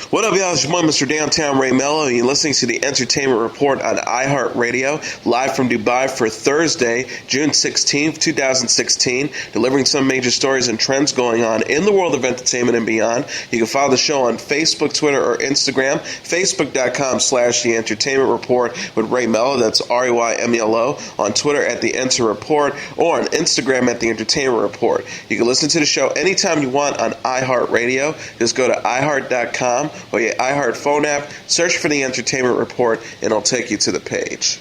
What up, y'all? It's your boy, Mr. Downtown Ray Melo, and you're listening to the Entertainment Report on iHeartRadio, live from Dubai for Thursday, June 16th, 2016, delivering some major stories and trends going on in the world of entertainment and beyond. You can follow the show on Facebook, Twitter, or Instagram, facebook.com/The Entertainment Report with Ray Melo, that's RAYMELO, on Twitter at The Enter Report, or on Instagram at The Entertainment Report. You can listen to the show anytime you want on iHeartRadio. Just go to iHeart.com or your iHeart phone app, search for The Entertainment Report, and it'll take you to the page.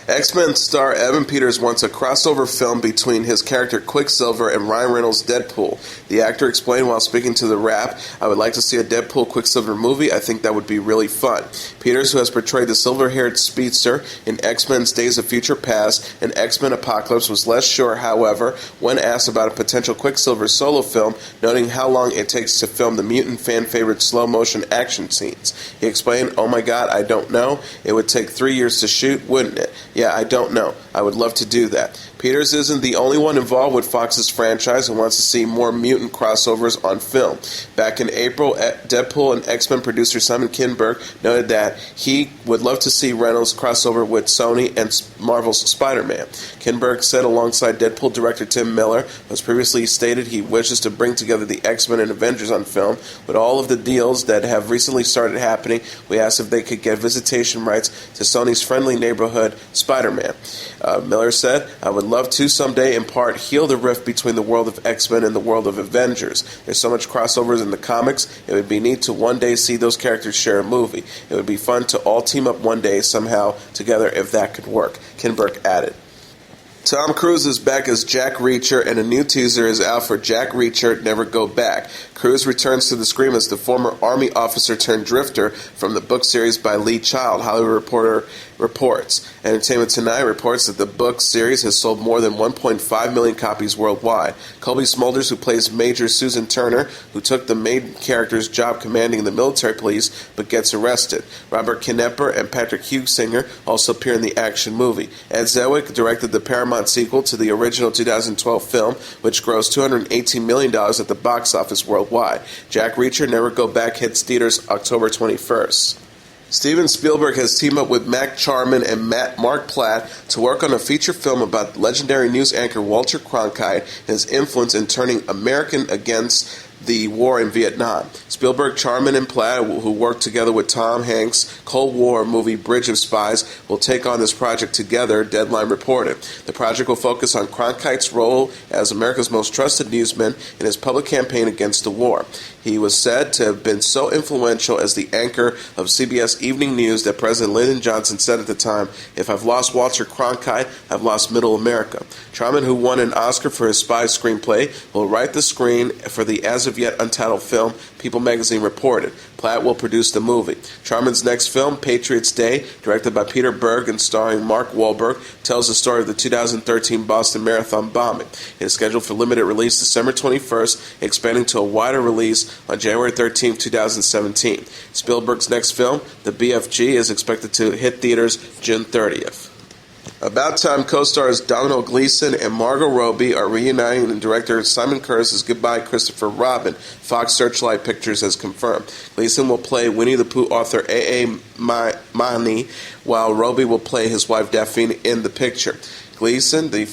X-Men star Evan Peters wants a crossover film between his character Quicksilver and Ryan Reynolds' Deadpool. The actor explained while speaking to The Wrap, "I would like to see a Deadpool Quicksilver movie. I think that would be really fun." Peters, who has portrayed the silver-haired speedster in X-Men's Days of Future Past and X-Men Apocalypse, was less sure, however, when asked about a potential Quicksilver solo film, noting how long it takes to film the mutant fan-favorite slow-motion action scenes. He explained, "Oh my god, I don't know. It would take 3 years to shoot, wouldn't it? Yeah, I don't know. I would love to do that." Peters isn't the only one involved with Fox's franchise and wants to see more mutant crossovers on film. Back in April, Deadpool and X-Men producer Simon Kinberg noted that he would love to see Reynolds crossover with Sony and Marvel's Spider-Man. Kinberg said alongside Deadpool director Tim Miller, who has previously stated he wishes to bring together the X-Men and Avengers on film. With all of the deals that have recently started happening, we asked if they could get visitation rights to Sony's friendly neighborhood Spider-Man. Miller said, "I would love to someday in part heal the rift between the world of X-Men and the world of Avengers. There's so much crossovers in the comics, it would be neat to one day see those characters share a movie. It would be fun to all team up one day somehow together if that could work," Kinberg added. Tom Cruise is back as Jack Reacher, and a new teaser is out for Jack Reacher Never Go Back. Cruise returns to the screen as the former Army officer turned drifter from the book series by Lee Child, Hollywood Reporter reports. Entertainment Tonight reports that the book series has sold more than 1.5 million copies worldwide. Colby Smulders, who plays Major Susan Turner, who took the main character's job commanding the military police but gets arrested. Robert Knepper and Patrick Hughesinger also appear in the action movie. Ed Zwick directed the Paramount sequel to the original 2012 film, which grossed $218 million at the box office worldwide. Jack Reacher Never Go Back hits theaters October 21st. Steven Spielberg has teamed up with Mac Charman and Mark Platt to work on a feature film about legendary news anchor Walter Cronkite and his influence in turning American against the war in Vietnam. Spielberg, Charman, and Platt, who worked together with Tom Hanks' Cold War movie Bridge of Spies, will take on this project together, Deadline reported. The project will focus on Cronkite's role as America's most trusted newsman in his public campaign against the war. He was said to have been so influential as the anchor of CBS Evening News that President Lyndon Johnson said at the time, "If I've lost Walter Cronkite, I've lost Middle America." Charman, who won an Oscar for his spy screenplay, will write the screen for the as-of-yet untitled film, People magazine reported. Platt will produce the movie. Charman's next film, Patriots Day, directed by Peter Berg and starring Mark Wahlberg, tells the story of the 2013 Boston Marathon bombing. It is scheduled for limited release December 21st, expanding to a wider release on January 13, 2017. Spielberg's next film, The BFG, is expected to hit theaters June 30th. About Time co-stars Domhnall Gleeson and Margot Robbie are reuniting in director Simon Curtis's Goodbye Christopher Robin. Fox Searchlight Pictures has confirmed. Gleeson will play Winnie the Pooh author A.A. Mahoney, while Robbie will play his wife Daphne in the picture. Gleeson, the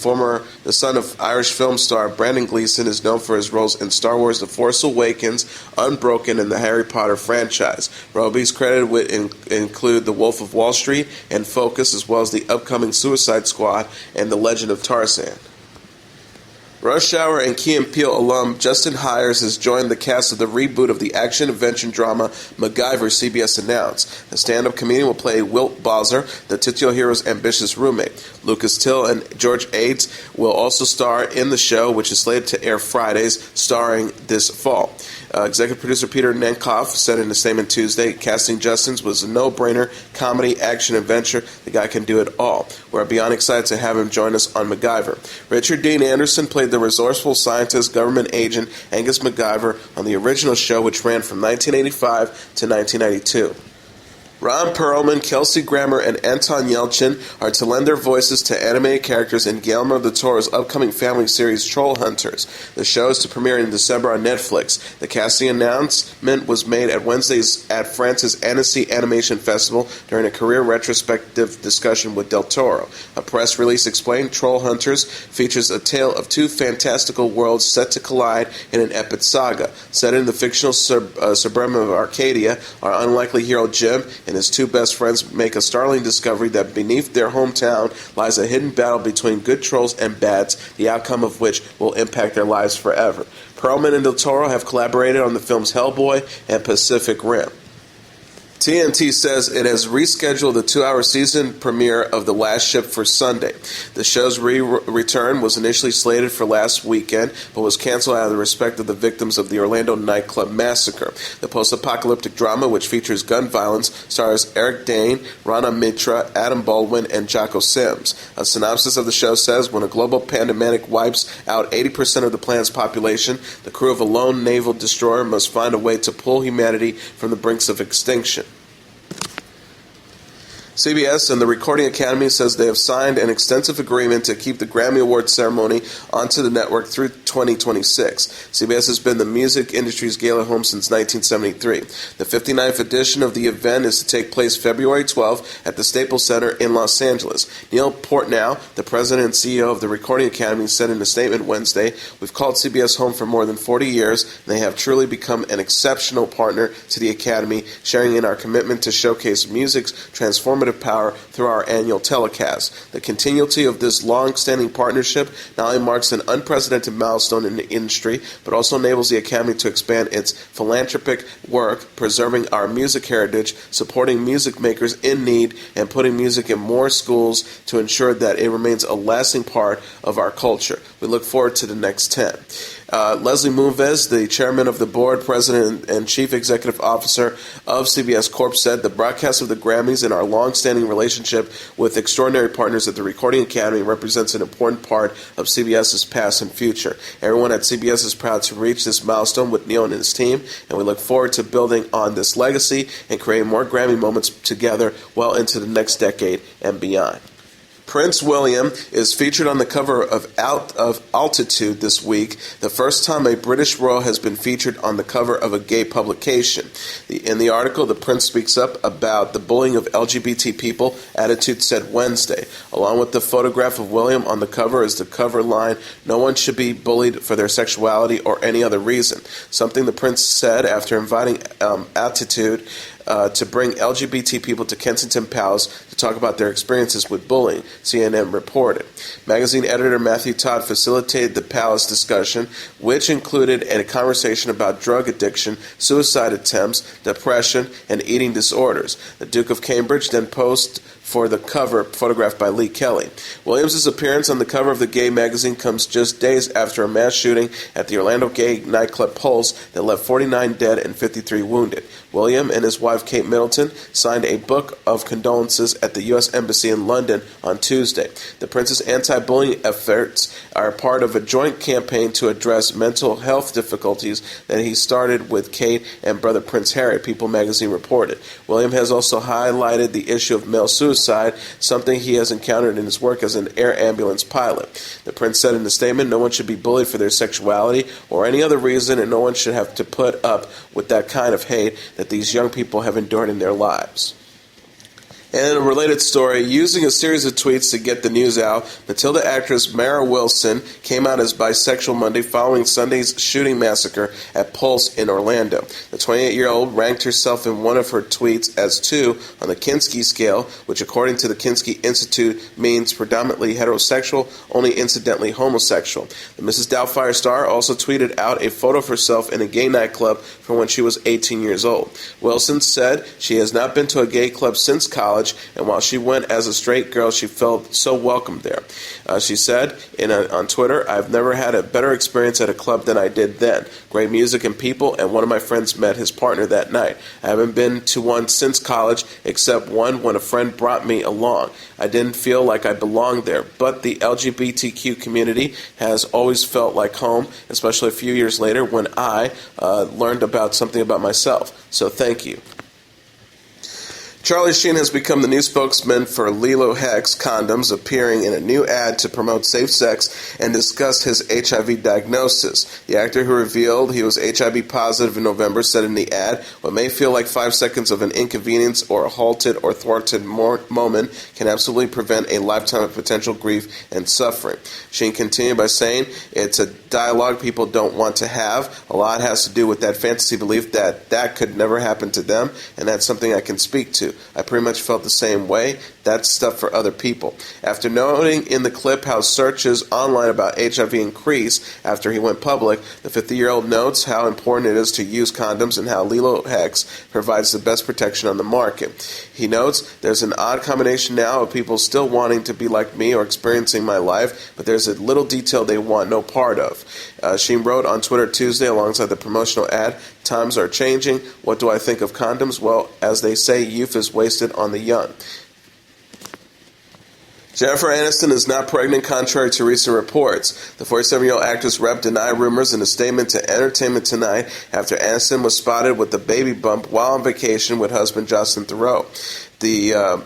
son of Irish film star Brandon Gleeson, is known for his roles in Star Wars The Force Awakens, Unbroken, and the Harry Potter franchise. Robbie's credited with include The Wolf of Wall Street and Focus, as well as the upcoming Suicide Squad and The Legend of Tarzan. Rush Hour and Key & Peele alum Justin Hires has joined the cast of the reboot of the action-adventure drama MacGyver, CBS announced. The stand-up comedian will play Wilt Bowser, the titular hero's ambitious roommate. Lucas Till and George Aids will also star in the show, which is slated to air Fridays, starring this fall. Executive producer Peter Nenkoff said in a statement Tuesday, casting Justin's was a no-brainer, comedy, action, adventure. The guy can do it all. We're beyond excited to have him join us on MacGyver. Richard Dean Anderson played the resourceful scientist, government agent Angus MacGyver on the original show, which ran from 1985 to 1992. Ron Perlman, Kelsey Grammer, and Anton Yelchin are to lend their voices to animated characters in Guillermo del Toro's upcoming family series Troll Hunters. The show is to premiere in December on Netflix. The casting announcement was made at Wednesday's at France's Annecy Animation Festival during a career retrospective discussion with del Toro. A press release explained Troll Hunters features a tale of two fantastical worlds set to collide in an epic saga. Set in the fictional suburban of Arcadia, our unlikely hero Jim and his two best friends make a startling discovery that beneath their hometown lies a hidden battle between good trolls and bads, the outcome of which will impact their lives forever. Perlman and del Toro have collaborated on the films Hellboy and Pacific Rim. TNT says it has rescheduled the 2-hour season premiere of The Last Ship for Sunday. The show's return was initially slated for last weekend, but was canceled out of the respect of the victims of the Orlando nightclub massacre. The post-apocalyptic drama, which features gun violence, stars Eric Dane, Rana Mitra, Adam Baldwin, and Jocko Sims. A synopsis of the show says, when a global pandemic wipes out 80% of the planet's population, the crew of a lone naval destroyer must find a way to pull humanity from the brinks of extinction. CBS and the Recording Academy says they have signed an extensive agreement to keep the Grammy Awards ceremony onto the network through 2026. CBS has been the music industry's gala home since 1973. The 59th edition of the event is to take place February 12th at the Staples Center in Los Angeles. Neil Portnow, the president and CEO of the Recording Academy, said in a statement Wednesday, "We've called CBS home for more than 40 years, and they have truly become an exceptional partner to the Academy, sharing in our commitment to showcase music's transformative power through our annual telecast. The continuity of this long-standing partnership not only marks an unprecedented milestone in the industry, but also enables the Academy to expand its philanthropic work, preserving our music heritage, supporting music makers in need, and putting music in more schools to ensure that it remains a lasting part of our culture. We look forward to the next 10. Leslie Moonves, the chairman of the board, president, and chief executive officer of CBS Corp., said the broadcast of the Grammys and our long-standing relationship with extraordinary partners at the Recording Academy represents an important part of CBS's past and future. Everyone at CBS is proud to reach this milestone with Neil and his team, and we look forward to building on this legacy and creating more Grammy moments together well into the next decade and beyond. Prince William is featured on the cover of Altitude this week, the first time a British royal has been featured on the cover of a gay publication. In the article, the prince speaks up about the bullying of LGBT people, Attitude said Wednesday. Along with the photograph of William on the cover is the cover line, "No one should be bullied for their sexuality or any other reason," something the prince said after inviting Attitude to bring LGBT people to Kensington Palace to talk about their experiences with bullying, CNN reported. Magazine editor Matthew Todd facilitated the Palace discussion, which included a conversation about drug addiction, suicide attempts, depression, and eating disorders. The Duke of Cambridge then posed for the cover, photographed by Lee Kelly. Williams' appearance on the cover of the gay magazine comes just days after a mass shooting at the Orlando gay nightclub Pulse that left 49 dead and 53 wounded. William and his wife Kate Middleton signed a book of condolences at the U.S. Embassy in London on Tuesday. The prince's anti-bullying efforts are part of a joint campaign to address mental health difficulties that he started with Kate and brother Prince Harry, People magazine reported. William has also highlighted the issue of male suicide, something he has encountered in his work as an air ambulance pilot. The prince said in a statement, "No one should be bullied for their sexuality or any other reason, and no one should have to put up with that kind of hate that these young people have endured in their lives." And a related story, using a series of tweets to get the news out, Matilda actress Mara Wilson came out as bisexual Monday following Sunday's shooting massacre at Pulse in Orlando. The 28-year-old ranked herself in one of her tweets as 2 on the Kinsey scale, which according to the Kinsey Institute means predominantly heterosexual, only incidentally homosexual. The Mrs. Doubtfire star also tweeted out a photo of herself in a gay nightclub from when she was 18 years old. Wilson said she has not been to a gay club since college, and while she went as a straight girl, she felt so welcome there. She said on Twitter, "I've never had a better experience at a club than I did then. Great music and people, and one of my friends met his partner that night. I haven't been to one since college, except one when a friend brought me along. I didn't feel like I belonged there, but the LGBTQ community has always felt like home, especially a few years later when I learned about something about myself. So thank you." Charlie Sheen has become the new spokesman for Lilo Hex condoms, appearing in a new ad to promote safe sex and discuss his HIV diagnosis. The actor, who revealed he was HIV positive in November, said in the ad, "What may feel like 5 seconds of an inconvenience or a halted or thwarted moment can absolutely prevent a lifetime of potential grief and suffering." Sheen continued by saying, "It's a dialogue people don't want to have. A lot has to do with that fantasy belief that could never happen to them, and that's something I can speak to. I pretty much felt the same way. That's stuff for other people." After noting in the clip how searches online about HIV increased after he went public, the 50-year-old notes how important it is to use condoms and how Lilo Hex provides the best protection on the market. He notes, "There's an odd combination now of people still wanting to be like me or experiencing my life, but there's a little detail they want no part of." Sheen wrote on Twitter Tuesday alongside the promotional ad, "Times are changing. What do I think of condoms? Well, as they say, youth is wasted on the young." Jennifer Aniston is not pregnant, contrary to recent reports. The 47-year-old actress rep denied rumors in a statement to Entertainment Tonight after Aniston was spotted with a baby bump while on vacation with husband Justin Theroux. The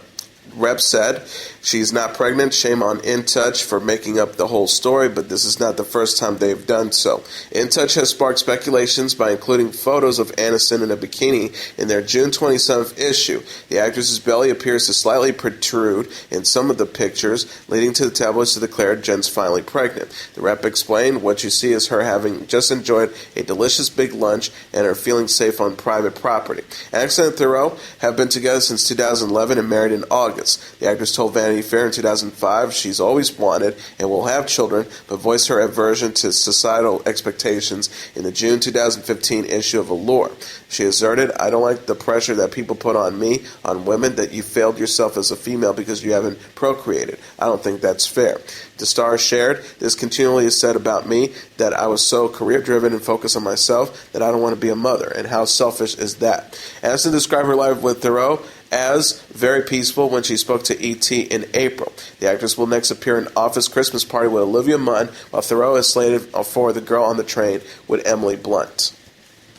rep said, "She's not pregnant. Shame on In Touch for making up the whole story, but this is not the first time they've done so." In Touch has sparked speculations by including photos of Aniston in a bikini in their June 27th issue. The actress's belly appears to slightly protrude in some of the pictures, leading to the tabloids to declare Jen's finally pregnant. The rep explained, "What you see is her having just enjoyed a delicious big lunch and her feeling safe on private property." Aniston and Theroux have been together since 2011 and married in August. The actress told Vanity Fair in 2005 she's always wanted and will have children, but voiced her aversion to societal expectations in the June 2015 issue of Allure. She asserted, "I don't like the pressure that people put on me, on women, that you failed yourself as a female because you haven't procreated. I don't think that's fair." The star shared, "This continually is said about me, that I was so career-driven and focused on myself that I don't want to be a mother, and how selfish is that?" Aniston described her life with Theroux as very peaceful when she spoke to E.T. in April. The actress will next appear in Office Christmas Party with Olivia Munn, while Theroux is slated for The Girl on the Train with Emily Blunt.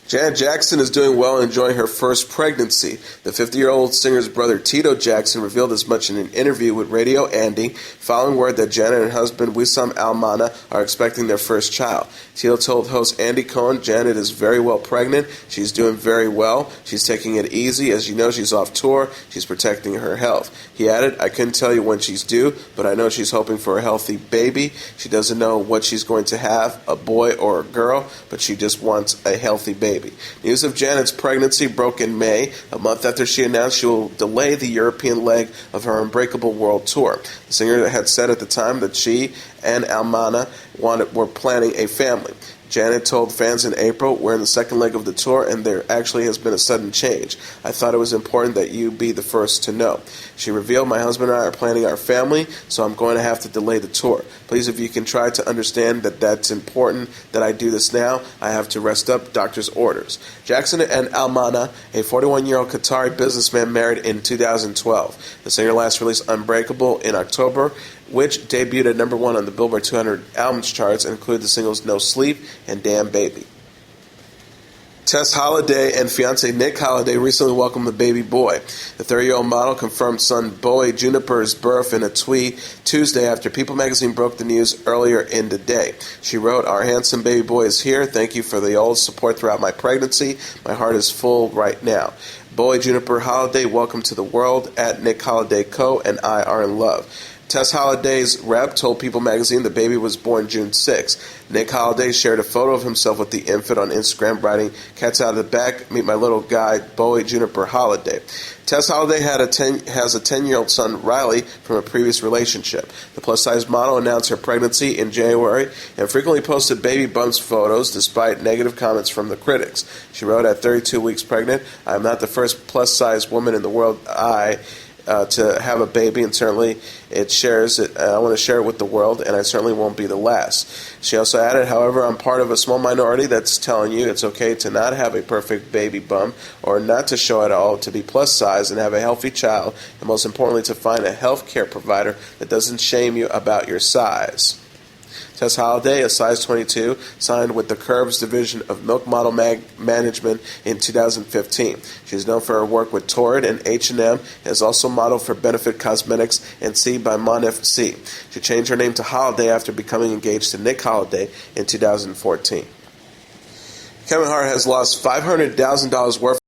Janet Jackson is doing well and enjoying her first pregnancy. The 50-year-old singer's brother Tito Jackson revealed as much in an interview with Radio Andy following word that Janet and husband Wissam Almana are expecting their first child. Tito told host Andy Cohen, "Janet is very well pregnant. She's doing very well. She's taking it easy. As you know, she's off tour. She's protecting her health." He added, "I couldn't tell you when she's due, but I know she's hoping for a healthy baby. She doesn't know what she's going to have, a boy or a girl, but she just wants a healthy baby." News of Janet's pregnancy broke in May, a month after she announced she will delay the European leg of her Unbreakable World Tour. The singer had said at the time that she and Almana were planning a family. Janet told fans in April, "We're in the second leg of the tour, and there actually has been a sudden change. I thought it was important that you be the first to know." She revealed, "My husband and I are planning our family, so I'm going to have to delay the tour. Please, if you can try to understand that that's important that I do this now. I have to rest up doctor's orders." Jackson and Almana, a 41-year-old Qatari businessman, married in 2012. The singer last released Unbreakable in October, which debuted at #1 on the Billboard 200 albums charts and included the singles No Sleep and Damn Baby. Tess Holliday and fiancé Nick Holliday recently welcomed a baby boy. The 30-year-old model confirmed son Bowie Juniper's birth in a tweet Tuesday after People magazine broke the news earlier in the day. She wrote, "Our handsome baby boy is here. Thank you for the old support throughout my pregnancy. My heart is full right now. Bowie Juniper Holliday, welcome to the world. At Nick Holliday Co. and I are in love." Tess Holliday's rep told People magazine the baby was born June 6. Nick Holliday shared a photo of himself with the infant on Instagram, writing, "Cat's out of the back. Meet my little guy, Bowie Juniper Holliday." Tess Holliday has a 10-year-old son, Riley, from a previous relationship. The plus-size model announced her pregnancy in January and frequently posted baby bumps photos despite negative comments from the critics. She wrote, "At 32 weeks pregnant, I am not the first plus-size woman in the world to have a baby, and certainly I want to share it with the world, and I certainly won't be the last." She also added, "However, I'm part of a small minority that's telling you it's okay to not have a perfect baby bump or not to show it all, to be plus size and have a healthy child, and most importantly to find a health care provider that doesn't shame you about your size." Tess Holliday, a size 22, signed with the Curves division of Milk Model Management in 2015. She is known for her work with Torrid and H&M and has also modeled for Benefit Cosmetics and C by Monif C. She changed her name to Holliday after becoming engaged to Nick Holliday in 2014. Kevin Hart has lost $500,000 worth